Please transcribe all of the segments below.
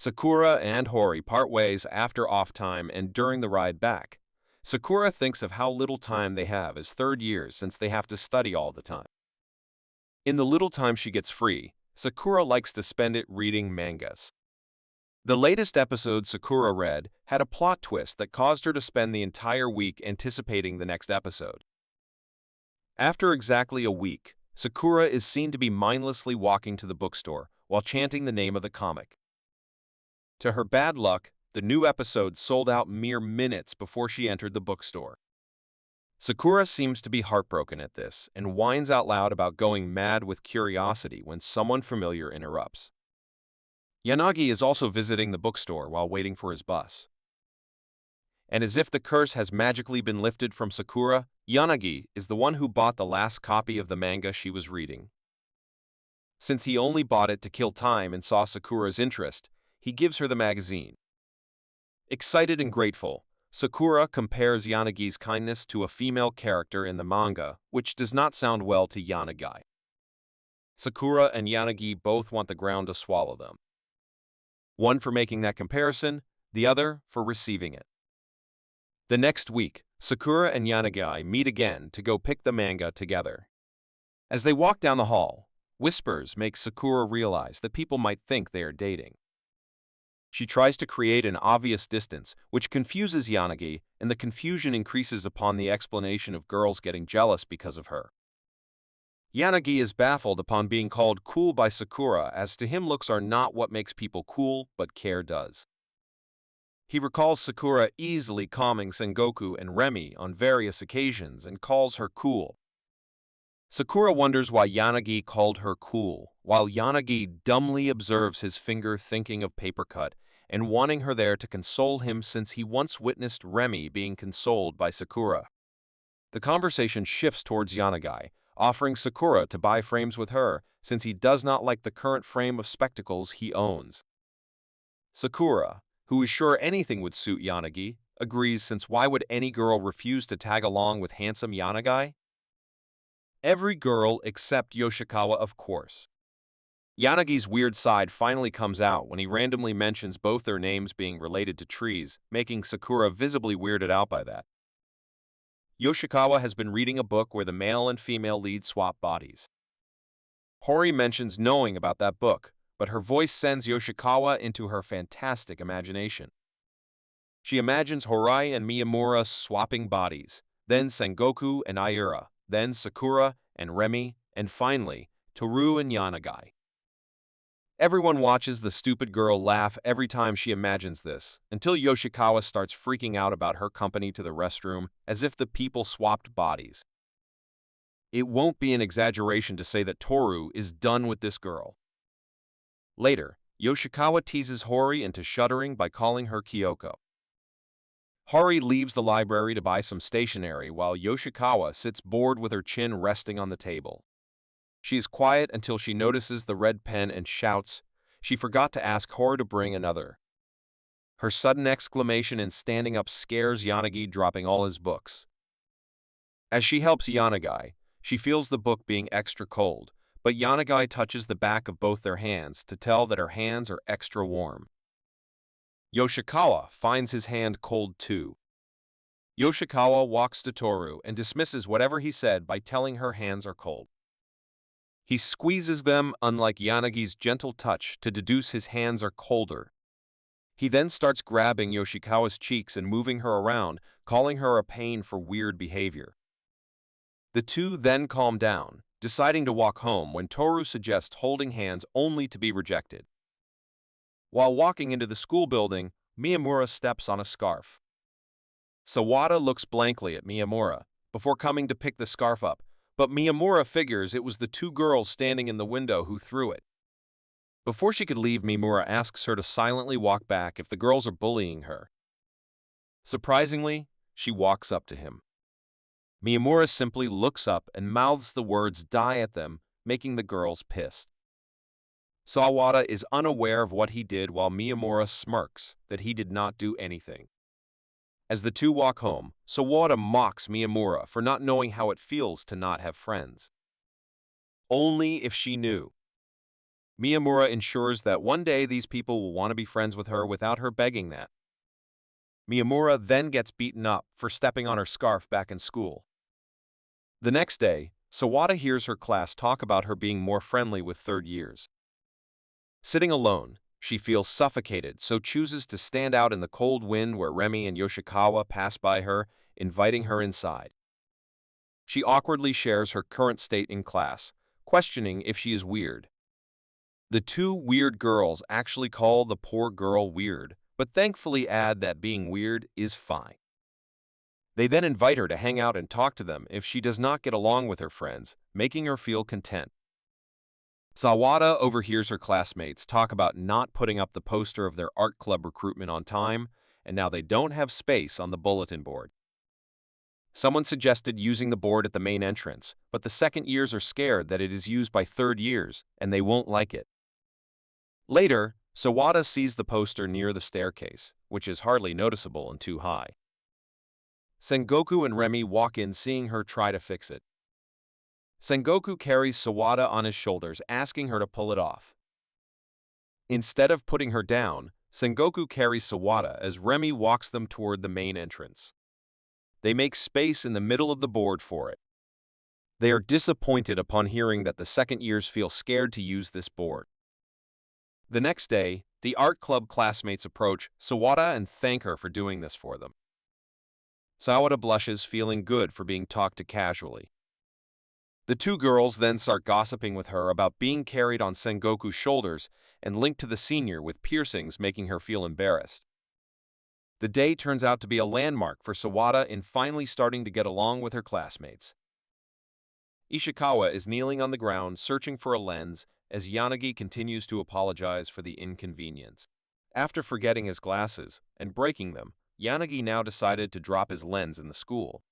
Sakura and Hori part ways after off time and during the ride back. Sakura thinks of how little time they have as third years since they have to study all the time. In the little time she gets free, Sakura likes to spend it reading mangas. The latest episode Sakura read had a plot twist that caused her to spend the entire week anticipating the next episode. After exactly a week, Sakura is seen to be mindlessly walking to the bookstore while chanting the name of the comic. To her bad luck, the new episode sold out mere minutes before she entered the bookstore. Sakura seems to be heartbroken at this and whines out loud about going mad with curiosity when someone familiar interrupts. Yanagi is also visiting the bookstore while waiting for his bus. And as if the curse has magically been lifted from Sakura, Yanagi is the one who bought the last copy of the manga she was reading. Since he only bought it to kill time and saw Sakura's interest, he gives her the magazine. Excited and grateful, Sakura compares Yanagi's kindness to a female character in the manga, which does not sound well to Yanagi. Sakura and Yanagi both want the ground to swallow them. One for making that comparison, the other for receiving it. The next week, Sakura and Yanagi meet again to go pick the manga together. As they walk down the hall, whispers make Sakura realize that people might think they are dating. She tries to create an obvious distance, which confuses Yanagi, and the confusion increases upon the explanation of girls getting jealous because of her. Yanagi is baffled upon being called cool by Sakura, as to him looks are not what makes people cool, but care does. He recalls Sakura easily calming Sengoku and Remi on various occasions and calls her cool. Sakura wonders why Yanagi called her cool, while Yanagi dumbly observes his finger thinking of paper cut and wanting her there to console him since he once witnessed Remi being consoled by Sakura. The conversation shifts towards Yanagi, offering Sakura to buy frames with her since he does not like the current frame of spectacles he owns. Sakura, who is sure anything would suit Yanagi, agrees since why would any girl refuse to tag along with handsome Yanagi? Every girl except Yoshikawa, of course. Yanagi's weird side finally comes out when he randomly mentions both their names being related to trees, making Sakura visibly weirded out by that. Yoshikawa has been reading a book where the male and female lead swap bodies. Hori mentions knowing about that book, but her voice sends Yoshikawa into her fantastic imagination. She imagines Hori and Miyamura swapping bodies, then Sengoku and Ayura, then Sakura and Remi, and finally, Toru and Yanagi. Everyone watches the stupid girl laugh every time she imagines this, until Yoshikawa starts freaking out about her company to the restroom as if the people swapped bodies. It won't be an exaggeration to say that Toru is done with this girl. Later, Yoshikawa teases Hori into shuddering by calling her Kyoko. Hori leaves the library to buy some stationery while Yoshikawa sits bored with her chin resting on the table. She is quiet until she notices the red pen and shouts, she forgot to ask Hori to bring another. Her sudden exclamation and standing up scares Yanagi, dropping all his books. As she helps Yanagi, she feels the book being extra cold, but Yanagi touches the back of both their hands to tell that her hands are extra warm. Yoshikawa finds his hand cold too. Yoshikawa walks to Toru and dismisses whatever he said by telling her hands are cold. He squeezes them, unlike Yanagi's gentle touch, to deduce his hands are colder. He then starts grabbing Yoshikawa's cheeks and moving her around, calling her a pain for weird behavior. The two then calm down, deciding to walk home when Toru suggests holding hands only to be rejected. While walking into the school building, Miyamura steps on a scarf. Sawada looks blankly at Miyamura before coming to pick the scarf up, but Miyamura figures it was the two girls standing in the window who threw it. Before she could leave, Miyamura asks her to silently walk back if the girls are bullying her. Surprisingly, she walks up to him. Miyamura simply looks up and mouths the words "die" at them, making the girls pissed. Sawada is unaware of what he did while Miyamura smirks that he did not do anything. As the two walk home, Sawada mocks Miyamura for not knowing how it feels to not have friends. Only if she knew. Miyamura ensures that one day these people will want to be friends with her without her begging that. Miyamura then gets beaten up for stepping on her scarf back in school. The next day, Sawada hears her class talk about her being more friendly with third years. Sitting alone, she feels suffocated, so chooses to stand out in the cold wind where Remi and Yoshikawa pass by her, inviting her inside. She awkwardly shares her current state in class, questioning if she is weird. The two weird girls actually call the poor girl weird, but thankfully add that being weird is fine. They then invite her to hang out and talk to them if she does not get along with her friends, making her feel content. Sawada overhears her classmates talk about not putting up the poster of their art club recruitment on time, and now they don't have space on the bulletin board. Someone suggested using the board at the main entrance, but the second years are scared that it is used by third years, and they won't like it. Later, Sawada sees the poster near the staircase, which is hardly noticeable and too high. Sengoku and Remi walk in seeing her try to fix it. Sengoku carries Sawada on his shoulders, asking her to pull it off. Instead of putting her down, Sengoku carries Sawada as Remi walks them toward the main entrance. They make space in the middle of the board for it. They are disappointed upon hearing that the second years feel scared to use this board. The next day, the art club classmates approach Sawada and thank her for doing this for them. Sawada blushes, feeling good for being talked to casually. The two girls then start gossiping with her about being carried on Sengoku's shoulders and linked to the senior with piercings, making her feel embarrassed. The day turns out to be a landmark for Sawada in finally starting to get along with her classmates. Yoshikawa is kneeling on the ground searching for a lens as Yanagi continues to apologize for the inconvenience. After forgetting his glasses and breaking them, Yanagi now decided to drop his lens in the school.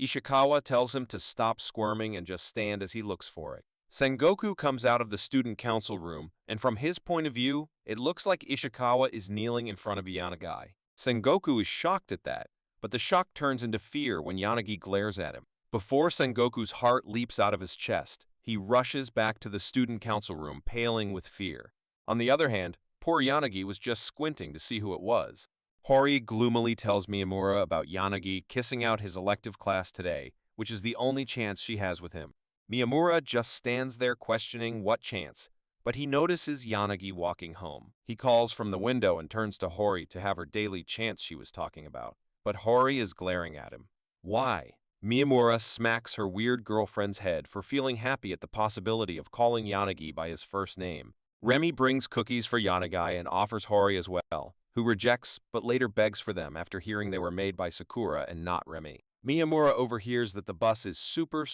Yoshikawa tells him to stop squirming and just stand as he looks for it. Sengoku comes out of the student council room, and from his point of view, it looks like Yoshikawa is kneeling in front of Yanagi. Sengoku is shocked at that, but the shock turns into fear when Yanagi glares at him. Before Sengoku's heart leaps out of his chest, he rushes back to the student council room, paling with fear. On the other hand, poor Yanagi was just squinting to see who it was. Hori gloomily tells Miyamura about Yanagi kissing out his elective class today, which is the only chance she has with him. Miyamura just stands there questioning what chance, but he notices Yanagi walking home. He calls from the window and turns to Hori to have her daily chance she was talking about, but Hori is glaring at him. Why? Miyamura smacks her weird girlfriend's head for feeling happy at the possibility of calling Yanagi by his first name. Remi brings cookies for Yanagi and offers Hori as well, who rejects but later begs for them after hearing they were made by Sakura and not Remi. Miyamura overhears that the bus is super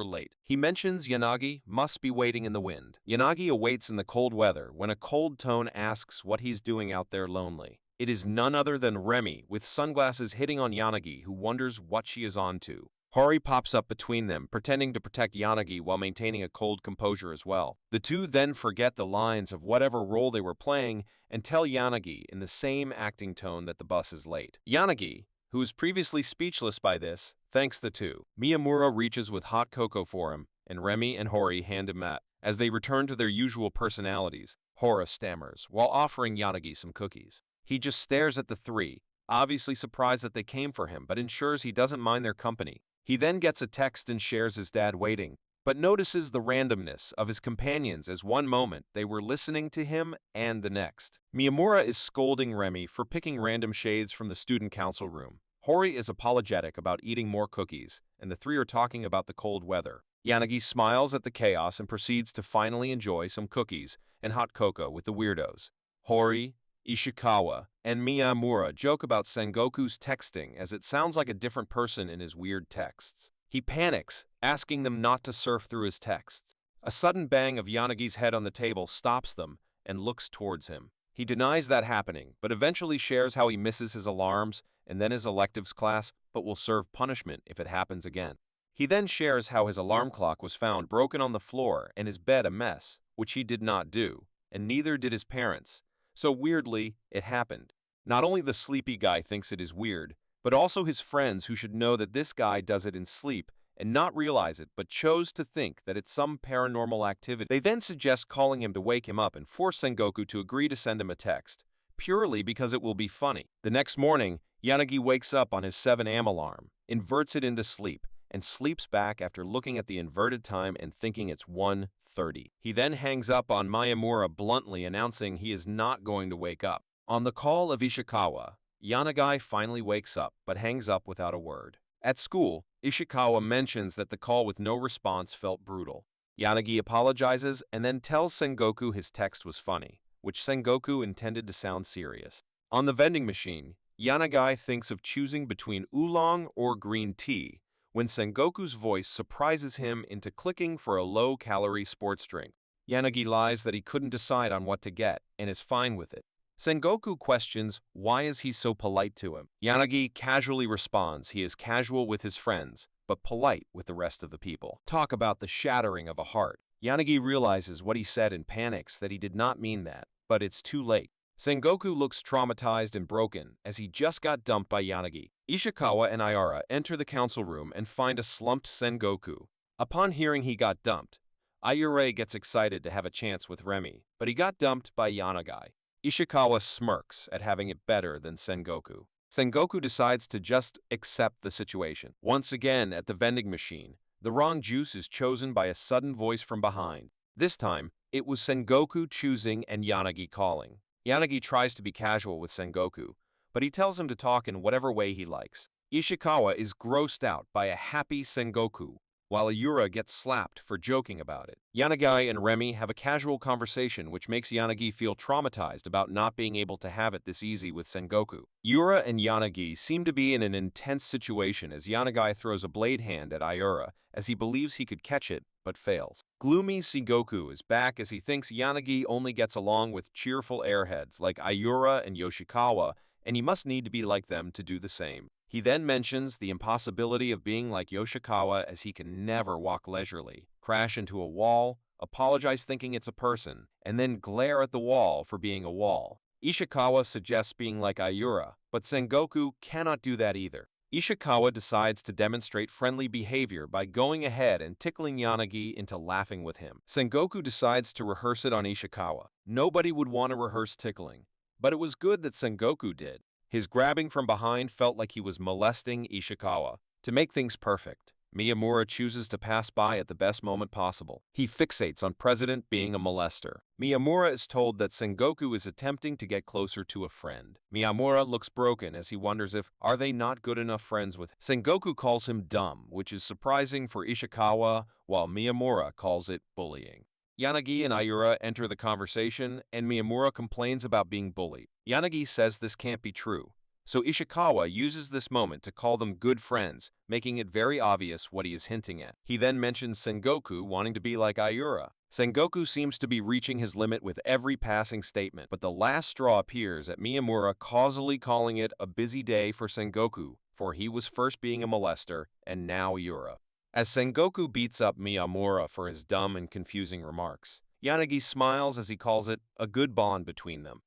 late. He mentions Yanagi must be waiting in the wind. Yanagi awaits in the cold weather when a cold tone asks what he's doing out there lonely. It is none other than Remi with sunglasses hitting on Yanagi, who wonders what she is on to. Hori pops up between them, pretending to protect Yanagi while maintaining a cold composure as well. The two then forget the lines of whatever role they were playing and tell Yanagi in the same acting tone that the bus is late. Yanagi, who was previously speechless by this, thanks the two. Miyamura reaches with hot cocoa for him, and Remi and Hori hand him that. As they return to their usual personalities, Hori stammers while offering Yanagi some cookies. He just stares at the three, obviously surprised that they came for him, but ensures he doesn't mind their company. He then gets a text and shares his dad waiting, but notices the randomness of his companions as one moment they were listening to him and the next. Miyamura is scolding Remi for picking random shades from the student council room. Hori is apologetic about eating more cookies, and the three are talking about the cold weather. Yanagi smiles at the chaos and proceeds to finally enjoy some cookies and hot cocoa with the weirdos. Hori, Yoshikawa, and Miyamura joke about Sengoku's texting as it sounds like a different person in his weird texts. He panics, asking them not to surf through his texts. A sudden bang of Yanagi's head on the table stops them and looks towards him. He denies that happening, but eventually shares how he misses his alarms and then his electives class, but will serve punishment if it happens again. He then shares how his alarm clock was found broken on the floor and his bed a mess, which he did not do, and neither did his parents. So weirdly, it happened. Not only the sleepy guy thinks it is weird, but also his friends, who should know that this guy does it in sleep and not realize it but chose to think that it's some paranormal activity. They then suggest calling him to wake him up and force Sengoku to agree to send him a text, purely because it will be funny. The next morning, Yanagi wakes up on his 7 a.m. alarm, inverts it into sleep, and sleeps back after looking at the inverted time and thinking it's 1:30. He then hangs up on Miyamura, bluntly announcing he is not going to wake up. On the call of Ishikawa, Yanagi finally wakes up but hangs up without a word. At school, Ishikawa mentions that the call with no response felt brutal. Yanagi apologizes and then tells Sengoku his text was funny, which Sengoku intended to sound serious. On the vending machine, Yanagi thinks of choosing between oolong or green tea when Sengoku's voice surprises him into clicking for a low-calorie sports drink. Yanagi lies that he couldn't decide on what to get and is fine with it. Sengoku questions why is he so polite to him. Yanagi casually responds he is casual with his friends, but polite with the rest of the people. Talk about the shattering of a heart. Yanagi realizes what he said and panics that he did not mean that, but it's too late. Sengoku looks traumatized and broken as he just got dumped by Yanagi. Ishikawa and Ayara enter the council room and find a slumped Sengoku. Upon hearing he got dumped, Ayara gets excited to have a chance with Remi, but he got dumped by Yanagi. Ishikawa smirks at having it better than Sengoku. Sengoku decides to just accept the situation. Once again at the vending machine, the wrong juice is chosen by a sudden voice from behind. This time, it was Sengoku choosing and Yanagi calling. Yanagi tries to be casual with Sengoku, but he tells him to talk in whatever way he likes. Ishikawa is grossed out by a happy Sengoku, while Ayura gets slapped for joking about it. Yanagi and Remi have a casual conversation which makes Yanagi feel traumatized about not being able to have it this easy with Sengoku. Ayura and Yanagi seem to be in an intense situation as Yanagi throws a blade hand at Ayura as he believes he could catch it, but fails. Gloomy Sengoku is back as he thinks Yanagi only gets along with cheerful airheads like Ayura and Yoshikawa, and he must need to be like them to do the same. He then mentions the impossibility of being like Yoshikawa as he can never walk leisurely, crash into a wall, apologize thinking it's a person, and then glare at the wall for being a wall. Ishikawa suggests being like Ayura, but Sengoku cannot do that either. Ishikawa decides to demonstrate friendly behavior by going ahead and tickling Yanagi into laughing with him. Sengoku decides to rehearse it on Ishikawa. Nobody would want to rehearse tickling, but it was good that Sengoku did. His grabbing from behind felt like he was molesting Ishikawa. To make things perfect, Miyamura chooses to pass by at the best moment possible. He fixates on President being a molester. Miyamura is told that Sengoku is attempting to get closer to a friend. Miyamura looks broken as he wonders if are they not good enough friends with him. Sengoku calls him dumb, which is surprising for Ishikawa, while Miyamura calls it bullying. Yanagi and Ayura enter the conversation, and Miyamura complains about being bullied. Yanagi says this can't be true, so Ishikawa uses this moment to call them good friends, making it very obvious what he is hinting at. He then mentions Sengoku wanting to be like Ayura. Sengoku seems to be reaching his limit with every passing statement, but the last straw appears at Miyamura causally calling it a busy day for Sengoku, for he was first being a molester, and now Ayura. As Sengoku beats up Miyamura for his dumb and confusing remarks, Yanagi smiles as he calls it a good bond between them.